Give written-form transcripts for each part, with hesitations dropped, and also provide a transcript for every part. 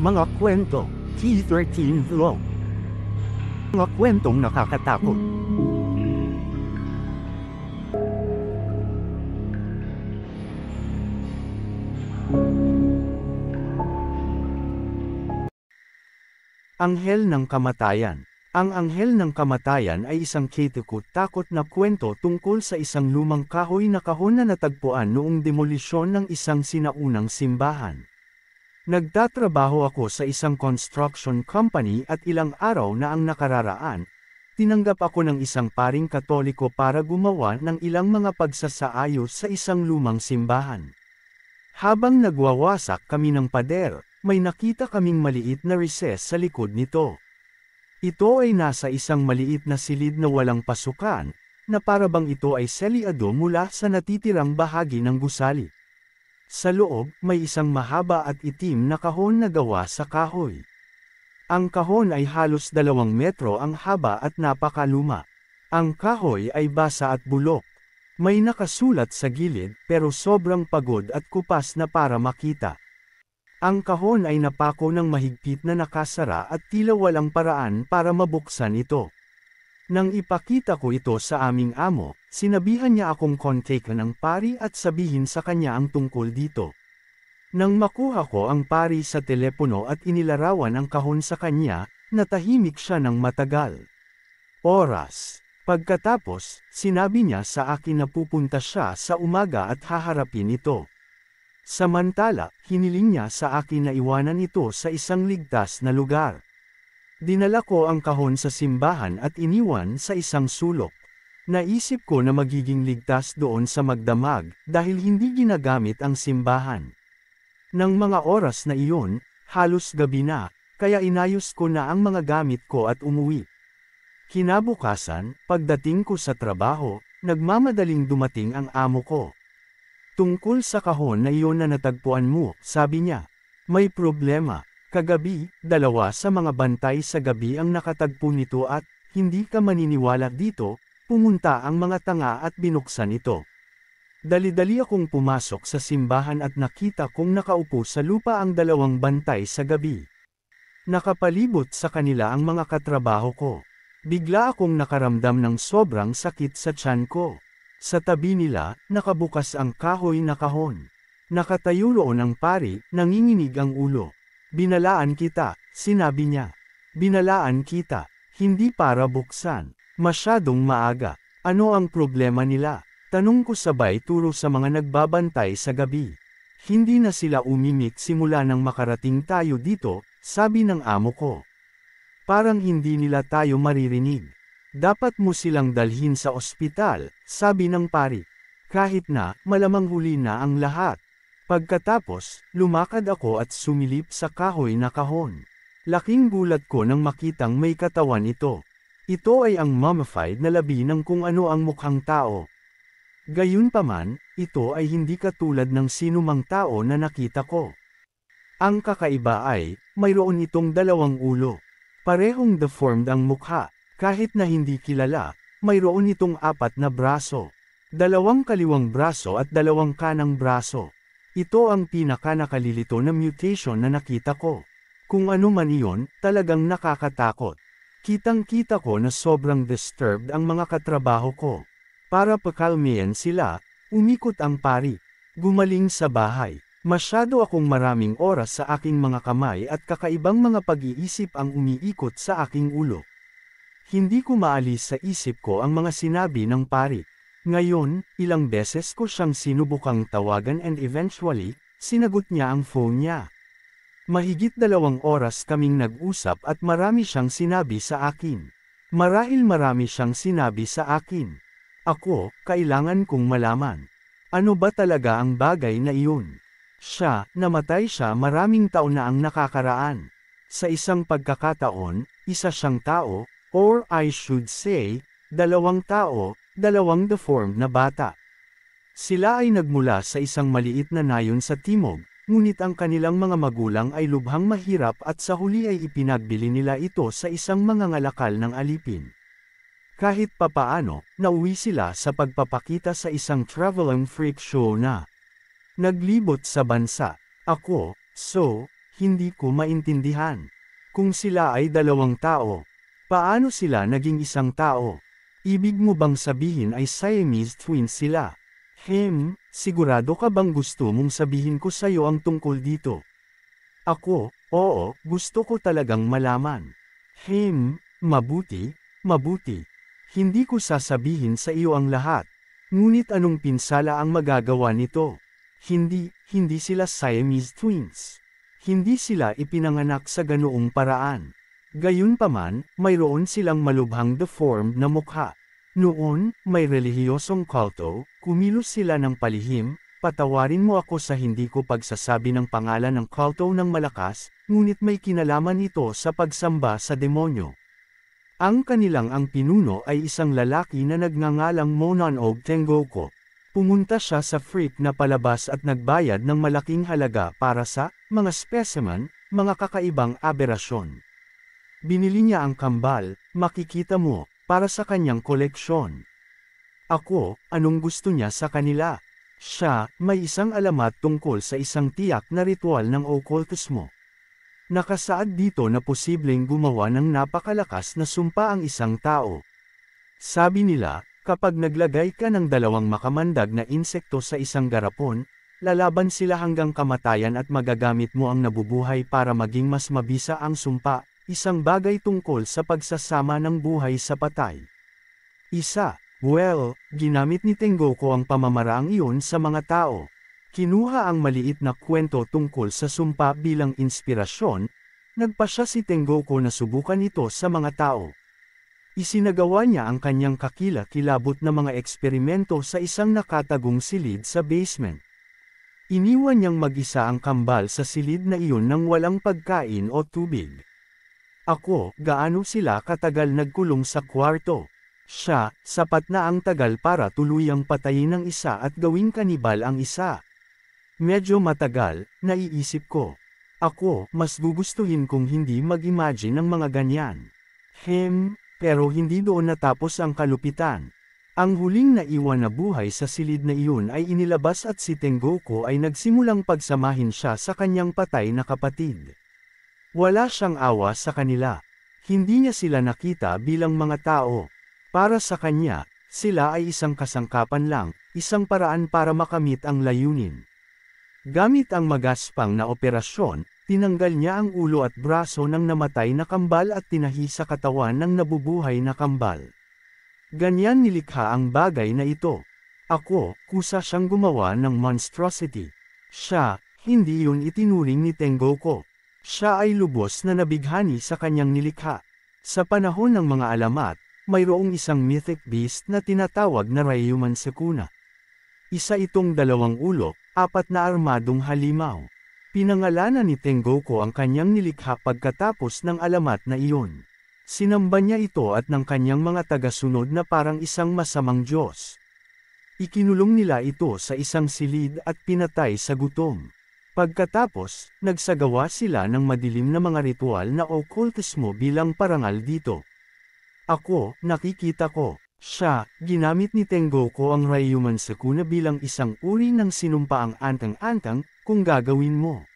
Mga kwento, T13 Vlog. Mga kwentong nakakatakot. Anghel ng Kamatayan. Ang Anghel ng Kamatayan ay isang katakot-takot na kwento tungkol sa isang lumang kahoy na kahon na natagpuan noong demolisyon ng isang sinaunang simbahan. Nagtatrabaho ako sa isang construction company at ilang araw na ang nakararaan, tinanggap ako ng isang paring Katoliko para gumawa ng ilang mga pagsasaayos sa isang lumang simbahan. Habang nagwawasak kami ng pader, may nakita kaming maliit na recess sa likod nito. Ito ay nasa isang maliit na silid na walang pasukan, na parabang ito ay selyado mula sa natitirang bahagi ng gusali. Sa loob, may isang mahaba at itim na kahon na gawa sa kahoy. Ang kahon ay halos 2 metro ang haba at napakaluma. Ang kahoy ay basa at bulok. May nakasulat sa gilid pero sobrang pagod at kupas na para makita. Ang kahon ay napako ng mahigpit na nakasara at tila walang paraan para mabuksan ito. Nang ipakita ko ito sa aming amo, sinabihan niya akong kontakin ng pari at sabihin sa kanya ang tungkol dito. Nang makuha ko ang pari sa telepono at inilarawan ang kahon sa kanya, natahimik siya ng matagal. Oras. Pagkatapos, sinabi niya sa akin na pupunta siya sa umaga at haharapin ito. Samantala, hiniling niya sa akin na iwanan ito sa isang ligtas na lugar. Dinala ko ang kahon sa simbahan at iniwan sa isang sulok. Naisip ko na magiging ligtas doon sa magdamag dahil hindi ginagamit ang simbahan. Nang mga oras na iyon, halos gabi na, kaya inayos ko na ang mga gamit ko at umuwi. Kinabukasan, pagdating ko sa trabaho, nagmamadaling dumating ang amo ko. Tungkol sa kahon na iyon na natagpuan mo, sabi niya, may problema. Kagabi, 2 sa mga bantay sa gabi ang nakatagpo nito at, hindi ka maniniwala dito, pumunta ang mga tanga at binuksan ito. Dali-dali akong pumasok sa simbahan at nakita kong nakaupo sa lupa ang 2 bantay sa gabi. Nakapalibot sa kanila ang mga katrabaho ko. Bigla akong nakaramdam ng sobrang sakit sa tiyan ko. Sa tabi nila, nakabukas ang kahoy na kahon. Nakatayo roon ang pari, nanginginig ang ulo. Binalaan kita, sinabi niya. Binalaan kita, hindi para buksan. Masyadong maaga. Ano ang problema nila? Tanong ko sabay turo sa mga nagbabantay sa gabi. Hindi na sila umimik simula nang makarating tayo dito, sabi ng amo ko. Parang hindi nila tayo maririnig. Dapat mo silang dalhin sa ospital, sabi ng pari. Kahit na, malamang huli na ang lahat. Pagkatapos, lumakad ako at sumilip sa kahoy na kahon. Laking gulat ko nang makitang may katawan ito. Ito ay ang mummified na labi ng kung ano ang mukhang tao. Gayunpaman, ito ay hindi katulad ng sinumang tao na nakita ko. Ang kakaiba ay, mayroon itong 2 ulo. Parehong deformed ang mukha. Kahit na hindi kilala, mayroon itong 4 na braso. 2 kaliwang braso at 2 kanang braso. Ito ang pinaka-nakalilito na mutation na nakita ko. Kung ano man iyon, talagang nakakatakot. Kitang-kita ko na sobrang disturbed ang mga katrabaho ko. Para pakalmayan sila, umikot ang pari. Gumaling sa bahay. Masyado akong maraming oras sa aking mga kamay at kakaibang mga pag-iisip ang umiikot sa aking ulo. Hindi ko maalis sa isip ko ang mga sinabi ng pari. Ngayon, ilang beses ko siyang sinubukang tawagan and eventually, sinagot niya ang phone niya. Mahigit 2 oras kaming nag-usap at marami siyang sinabi sa akin. Marahil marami siyang sinabi sa akin. Ako, kailangan kong malaman. Ano ba talaga ang bagay na iyon? Namatay siya maraming taon na ang nakakaraan. Sa isang pagkakataon, isa siyang tao, or I should say, 2 tao, 2 deformed na bata. Sila ay nagmula sa isang maliit na nayon sa timog, ngunit ang kanilang mga magulang ay lubhang mahirap at sa huli ay ipinagbili nila ito sa isang mangangalakal ng alipin. Kahit papaano, nauwi sila sa pagpapakita sa isang traveling freak show na naglibot sa bansa. Ako, Hindi ko maintindihan. Kung sila ay dalawang tao, paano sila naging isang tao? Ibig mo bang sabihin ay Siamese twins sila? Sigurado ka bang gusto mong sabihin ko sa'yo ang tungkol dito? Ako, oo, gusto ko talagang malaman. Mabuti, mabuti. Hindi ko sasabihin sa iyo ang lahat. Ngunit anong pinsala ang magagawa nito? Hindi sila Siamese twins. Hindi sila ipinanganak sa ganoong paraan. Gayunpaman, mayroon silang malubhang deformed na mukha. Noon, may relihiyosong kulto, kumilos sila ng palihim, patawarin mo ako sa hindi ko pagsasabi ng pangalan ng kulto ng malakas, ngunit may kinalaman ito sa pagsamba sa demonyo. Ang kanilang ang pinuno ay isang lalaki na nagngangalang Monanog Tengoku. Pumunta siya sa freak na palabas at nagbayad ng malaking halaga para sa mga specimen, mga kakaibang aberasyon. Binili niya ang kambal, makikita mo, para sa kanyang koleksyon. Ako, anong gusto niya sa kanila? Siya, may isang alamat tungkol sa isang tiyak na ritual ng okultismo. Nakasaad dito na posibleng gumawa ng napakalakas na sumpa ang isang tao. Sabi nila, kapag naglagay ka ng 2 makamandag na insekto sa isang garapon, lalaban sila hanggang kamatayan at magagamit mo ang nabubuhay para maging mas mabisa ang sumpa, isang bagay tungkol sa pagsasama ng buhay sa patay. Ginamit ni Tengoku ang pamamaraang iyon sa mga tao. Kinuha ang maliit na kwento tungkol sa sumpa bilang inspirasyon, nagpasya si Tengoku na subukan ito sa mga tao. Isinagawa niya ang kanyang kakila-kilabot na mga eksperimento sa isang nakatagong silid sa basement. Iniwan niyang mag-isa ang kambal sa silid na iyon nang walang pagkain o tubig. Ako, gaano sila katagal nagkulong sa kwarto? Siya, sapat na ang tagal para tuluyang patayin ang isa at gawing kanibal ang isa. Medyo matagal, naiisip ko. Ako, mas gugustuhin kung hindi mag-imagine ng mga ganyan. Pero hindi doon natapos ang kalupitan. Ang huling naiwan na buhay sa silid na iyon ay inilabas at si Tengoku ay nagsimulang pagsamahin siya sa kanyang patay na kapatid. Wala siyang awa sa kanila. Hindi niya sila nakita bilang mga tao. Para sa kanya, sila ay isang kasangkapan lang, isang paraan para makamit ang layunin. Gamit ang magaspang na operasyon, tinanggal niya ang ulo at braso ng namatay na kambal at tinahi sa katawan ng nabubuhay na kambal. Ganyan nilikha ang bagay na ito. Ako, kusa siyang gumawa ng monstrosity. Siya, hindi yun itinuring ni Tengoku. Siya ay lubos na nabighani sa kanyang nilikha. Sa panahon ng mga alamat, mayroong isang mythic beast na tinatawag na Ryuman Sukuna. Isa itong 2 ulo, 4 na armadong halimaw. Pinangalanan ni Tengoku ang kanyang nilikha pagkatapos ng alamat na iyon. Sinamba niya ito at ng kanyang mga tagasunod na parang isang masamang Diyos. Ikinulong nila ito sa isang silid at pinatay sa gutom. Pagkatapos, nagsagawa sila ng madilim na mga ritual na okultismo bilang parangal dito. Ako, nakikita ko. Siya, ginamit ni Tengoku ang Ryuman Sukuna bilang isang uri ng sinumpaang antang-antang, kung gagawin mo.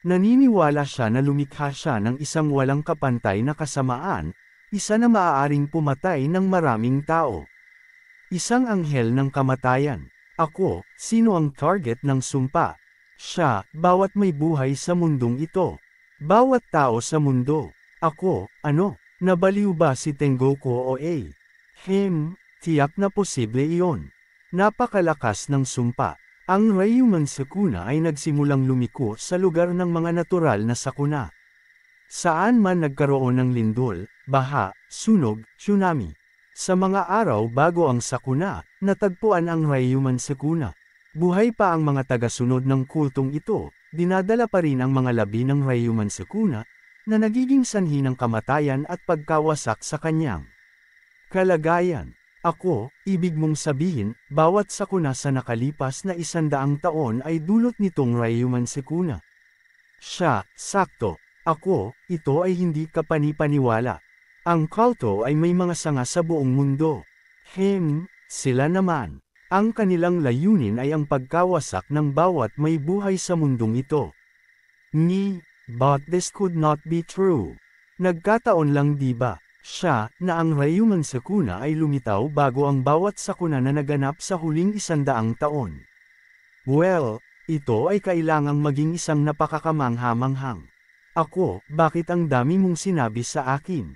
Naniniwala siya na lumikha siya ng isang walang kapantay na kasamaan, isa na maaaring pumatay ng maraming tao. Isang anghel ng kamatayan. Ako, sino ang target ng sumpa? Siya, bawat may buhay sa mundong ito. Bawat tao sa mundo. Ako, ano? Nabaliw ba si Tengoku o A? Tiyak na posible iyon. Napakalakas ng sumpa. Ang Ryuman Sukuna ay nagsimulang lumiko sa lugar ng mga natural na sakuna. Saan man nagkaroon ng lindol, baha, sunog, tsunami. Sa mga araw bago ang sakuna, natagpuan ang Ryuman Sukuna. Buhay pa ang mga tagasunod ng kultong ito, dinadala pa rin ang mga labi ng Ryuman Sukuna, na nagiging sanhi ng kamatayan at pagkawasak sa kanyang kalagayan. Ako, ibig mong sabihin, bawat sakuna sa nakalipas na 100 taon ay dulot nitong Ryuman Sukuna. Siya, sakto. Ako, ito ay hindi kapanipaniwala. Ang kulto ay may mga sanga sa buong mundo. Sila naman. Ang kanilang layunin ay ang pagkawasak ng bawat may buhay sa mundong ito. But this could not be true. Nagkataon lang di ba, siya, na ang rayuman sakuna ay lumitaw bago ang bawat sakuna na naganap sa huling 100 taon. Well, ito ay kailangang maging isang napakakamangha-manghang. Ako, bakit ang dami mong sinabi sa akin?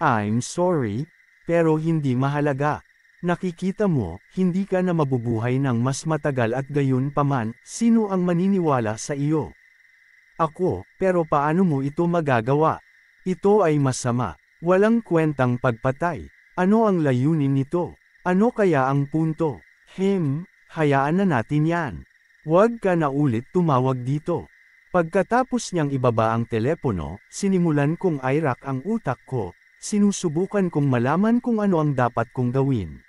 I'm sorry, pero hindi mahalaga. Nakikita mo, hindi ka na mabubuhay ng mas matagal at gayon paman, sino ang maniniwala sa iyo? Ako, pero paano mo ito magagawa? Ito ay masama. Walang kwentang pagpatay. Ano ang layunin nito? Ano kaya ang punto? Hayaan na natin yan. Huwag ka na ulit tumawag dito. Pagkatapos niyang ibaba ang telepono, sinimulan kong irak ang utak ko, sinusubukan kong malaman kung ano ang dapat kong gawin.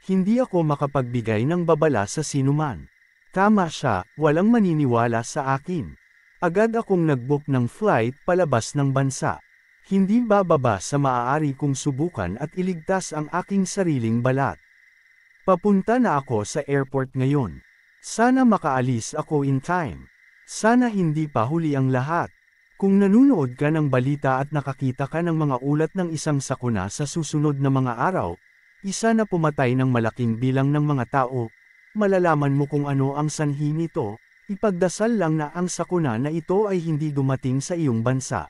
Hindi ako makapagbigay ng babala sa sinuman. Tama siya, walang maniniwala sa akin. Agad akong nag-book ng flight palabas ng bansa. Hindi bababa sa maaari kong subukan at iligtas ang aking sariling balat. Papunta na ako sa airport ngayon. Sana makaalis ako in time. Sana hindi pa huli ang lahat. Kung nanunood ka ng balita at nakakita ka ng mga ulat ng isang sakuna sa susunod na mga araw, isa na pumatay ng malaking bilang ng mga tao, malalaman mo kung ano ang sanhi nito. Ipagdasal lang na ang sakuna na ito ay hindi dumating sa iyong bansa.